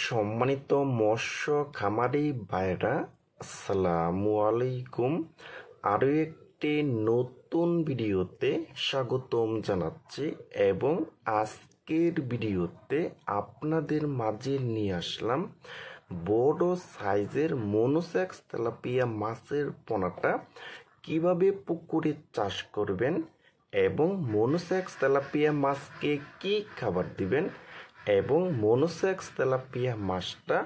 সম্মানিত মৎস্য খামারি ভাইরা, আসসালামু আলাইকুম। আরও একটি নতুন ভিডিওতে স্বাগতম জানাচ্ছি এবং আজকের ভিডিওতে আপনাদের মাঝে নিয়ে আসলাম বড় সাইজের মনোসেক্স তেলাপিয়া মাছের পোনাটা কিভাবে পুকুরে চাষ করবেন এবং মনোসেক্স তেলাপিয়া মাছকে কি খাবার দিবেন এবং মনোসেক্স তেলাপিয়া মাছটা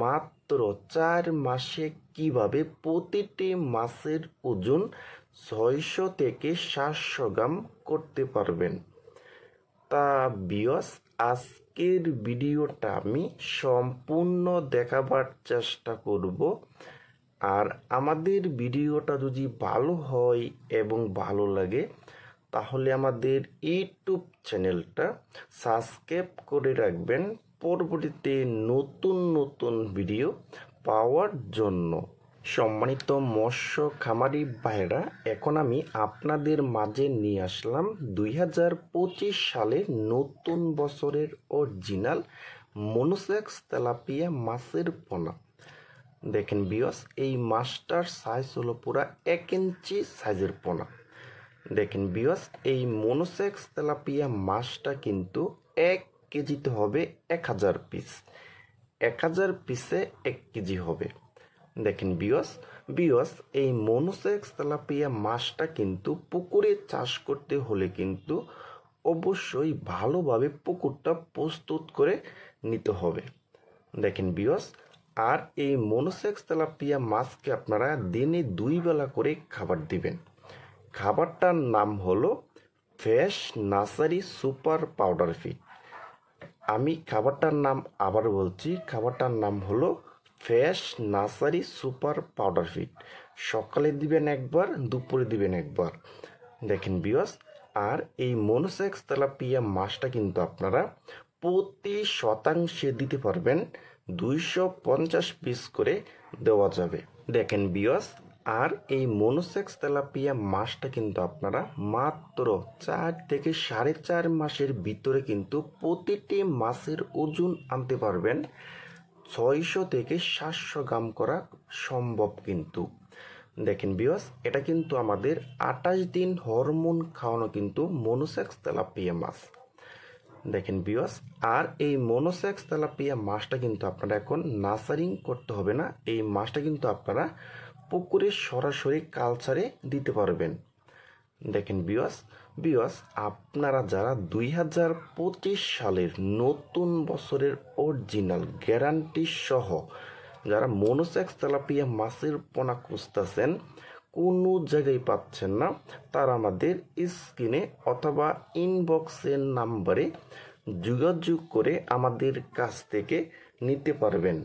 মাত্র 4 মাসে কিভাবে প্রতিটি মাছের ওজন 600 থেকে 700 গ্রাম করতে পারবেন। তা ভিউয়ার্স, আজকের ভিডিওটা আমি সম্পূর্ণ দেখাবার চেষ্টা করব। আর আমাদের ভিডিওটা যদি ভালো হয় এবং ভালো লাগে তাহলে আমাদের ইউটিউব চ্যানেলটা সাবস্ক্রাইব করে রাখবেন পরবর্তীতে নতুন নতুন ভিডিও পাওয়ার জন্য। সম্মানিত মৎস্য খামারি ভাইরা, এখন আমি আপনাদের মাঝে নিয়ে আসলাম 2025 সালের নতুন বছরের অরিজিনাল মনোসেক্স তেলাপিয়া মাছের পোনা। দেখেন ভিউয়ার্স, এই মাছটার সাইজ হলো পুরা 1 ইঞ্চি সাইজের পোনা। দেখেন ভিউয়ার্স, এই মনোসেক্স তেলাপিয়া মাছটা কিন্তু 1 কেজিতে হবে 1000 পিস। 1000 পিসে 1 কেজি হবে। দেখেন ভিউয়ার্স, এই মনোসেক্স তেলাপিয়া মাছটা কিন্তু পুকুরে চাষ করতে হলে কিন্তু অবশ্যই ভালোভাবে পুকুরটা প্রস্তুত করে নিতে হবে। দেখেন ভিউয়ার্স, আর এই মনোসেক্স তেলাপিয়া মাছকে আপনারা দিনে 2 বেলা করে খাবার দিবেন। খাবারটার নাম হলো fresh nursery super powder feed. আমি খাবারটার নাম আবার বলছি, খাবারটার নাম হলো fresh nursery super powder feed. সকালে দিবেন একবার, দুপুরে দিবেন একবার। দেখেন ভিউয়ার্স, আর এই মনোসেক্স তেলাপিয়া মাছটা কিন্তু আপনারা প্রতি শতাংশে দিতে পারবেন 250 পিস করে দেওয়া যাবে। দেখেন ভিউয়ার্স, আর এই মনোসেক্স তেলাপিয়া মাছটা কিন্তু আপনারা মাত্র 4 থেকে 4.5 মাসের ভিতরে কিন্তু প্রতিটি মাছের ওজন আনতে পারবেন 600 থেকে 700 গ্রাম করা সম্ভব কিন্তু। দেখেন ভিউয়ার্স, এটা কিন্তু আমাদের 28 দিন হরমোন খাওয়ানো কিন্তু মনোসেক্স তেলাপিয়া মাছ। দেখেন ভিউয়ার্স, আর এই মনোসেক্স তেলাপিয়া মাছটা কিন্তু আপনারা এখন নার্সারিং করতে হবে না। এই মাছটা কিন্তু আপনারা পুকুরে সরাসরি কালচারে দিতে পারবেন। দেখেন ভিউয়ার্স, আপনারা যারা 2025 সালের নতুন বছরের অরিজিনাল গ্যারান্টি সহ যারা মনোসেক্স তেলাপিয়া মাছের পোনা খুঁজতেছেন, কোনো জায়গায় পাচ্ছেন না, তারা আমাদের স্ক্রিনে অথবা ইনবক্সের নাম্বারে যোগাযোগ করে আমাদের কাছ থেকে নিতে পারবেন।